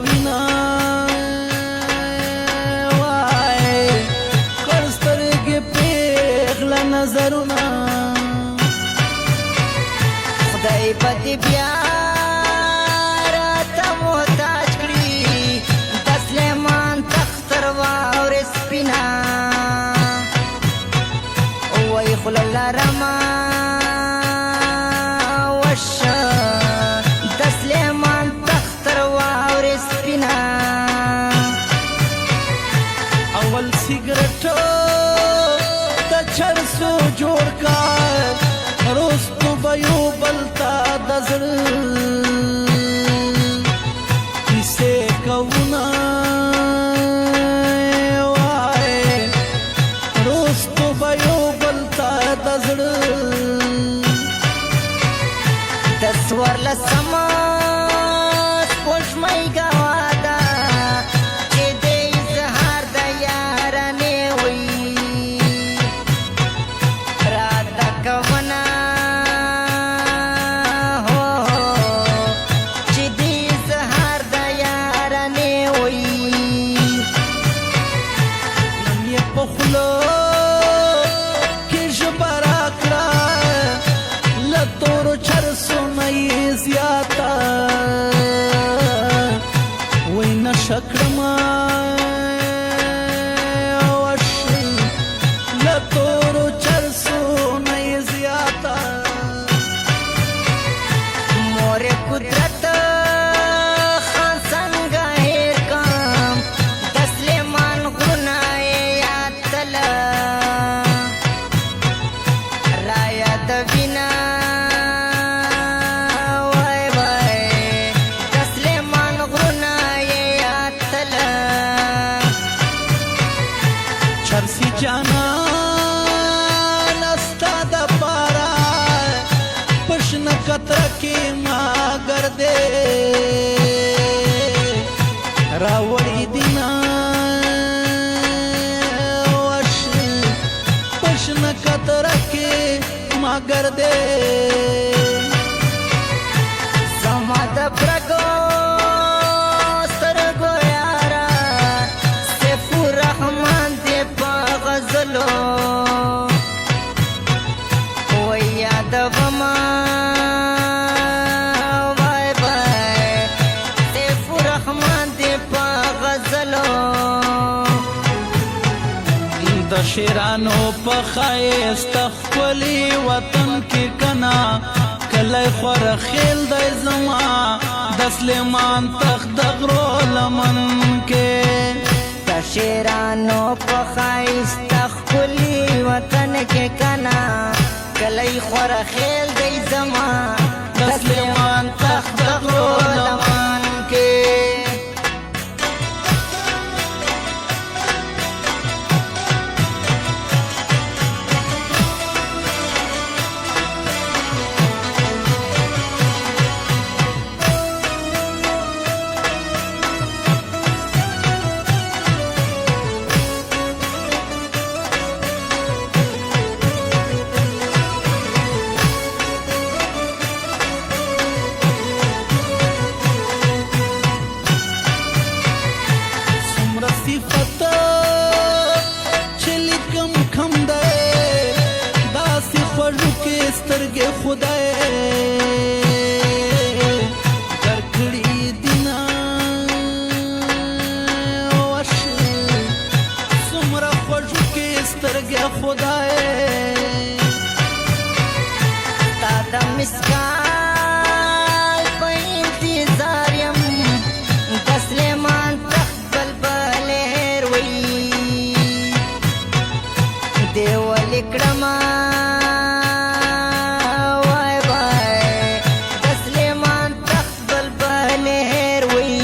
وینا وای کړسترګې پیغله نظرونه خدای به دې بیا راته محتاج کړي د سلیمان تخت تر واورې سپینه وای خوله لرمه وشه د سلیمان تخت تر واورې سپینه اول سیګرټو د چرسو جوړ کا رستو به یو بل ته د زړه کیسې کوونه وای رستو به یو بل ته د زړه د څوارلسمه سپوږمۍ ګوا ده چې د اظهار د یارانې وي راته کوونه هو چې د اظهار د یارانې وي نن یې په خولو کې ژبه راکړه له تورو چرسو نه یې زیاته وای نشه کړمه وشه له تورو چرسو نه یې زیاته مور قدرت خان څنګه هېر کړم د سلیمان غرونه یې یاد تله رايادوینه وای وای د سلیمان غرونه یې یاد تله چرسی جانان ستا د پاره پشنه قطره کې ما ګردې راوړې دینا وشه پشنه قطره کې ما ګردې زما د برګو سترګو یاره سیف الرحمن دې په غزلو وای یادومه وای وای سیف الرحمن دې په غزلو د شیرانو په ښایست ښکلي وطن کې کنا کلی خوره خیل دی زما د سلیمان تخت د غرو لمن کې د شیرانو په ښایسته ښکلي وطن کې کنا کلی خوره خیل دی زما د سلیمان تخت د غرو لمن کې صفته چې لیکم کم دی داسې خوږو کې سترګې خدای درکړي دینه وشه څومره خوږو کې سترګې خدای تا د مسکال په انتظار یم د سلیمان تخت بلبل هېروي دې ولې کړمه وای وای د سلیمان تخت بلبل هېروي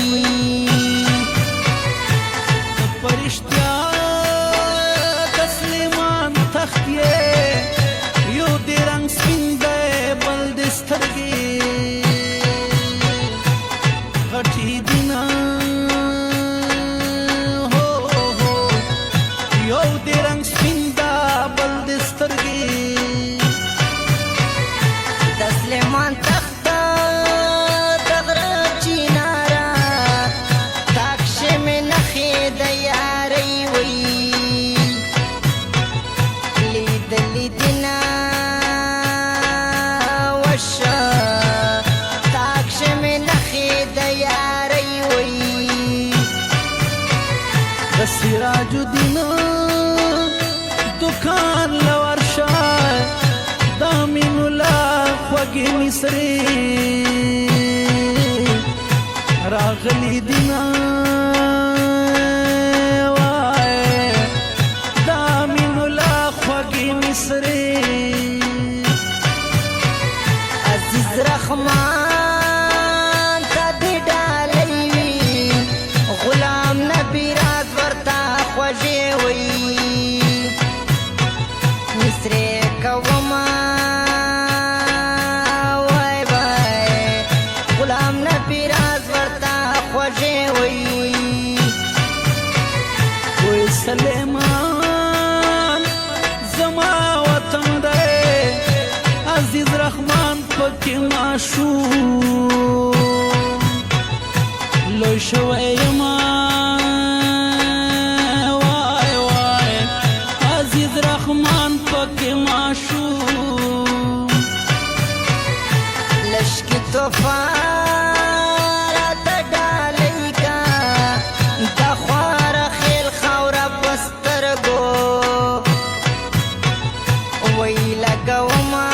په رښتیا د سلیمان تخت یې یو دې رنګ سپین دی بل دې سترګې غټې دینه یو دې رنګ سپین دا بل دې سترګې د سلیمان تخت د غره چیناره مصری راغلی دینا وای دا مین الله خوږی مصری عزیز رحمان تا دی ډالۍ وي غلام نبی راز ورته خوږې وي مصری کوما وای وای غلام نبی راز ورته خوږې وي وای سلیمان زما وطن دی عزیز رحمان پکې ماشوم لوی شوی یما وای وای عزیز رحمان پکې ماشوم لشکی توفان راته ډالۍ کا د خواره خیل خاوره په سترګو وی لګومه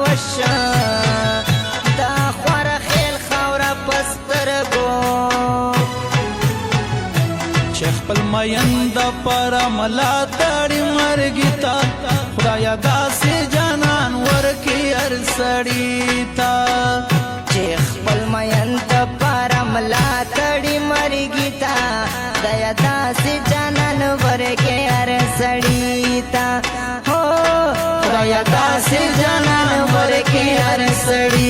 وشه د خواره خیل خاوره په سترګو چې خپل مین د پاره ملا تړي مرګي تا خدایا داسې جانان ورکي هر سړي تا چې خپل مین د پاره ملا تړي مرګي تا دیا داسې جانان ورکې هر سړي تا هو خدایا داسې جانان ورکي هر سړي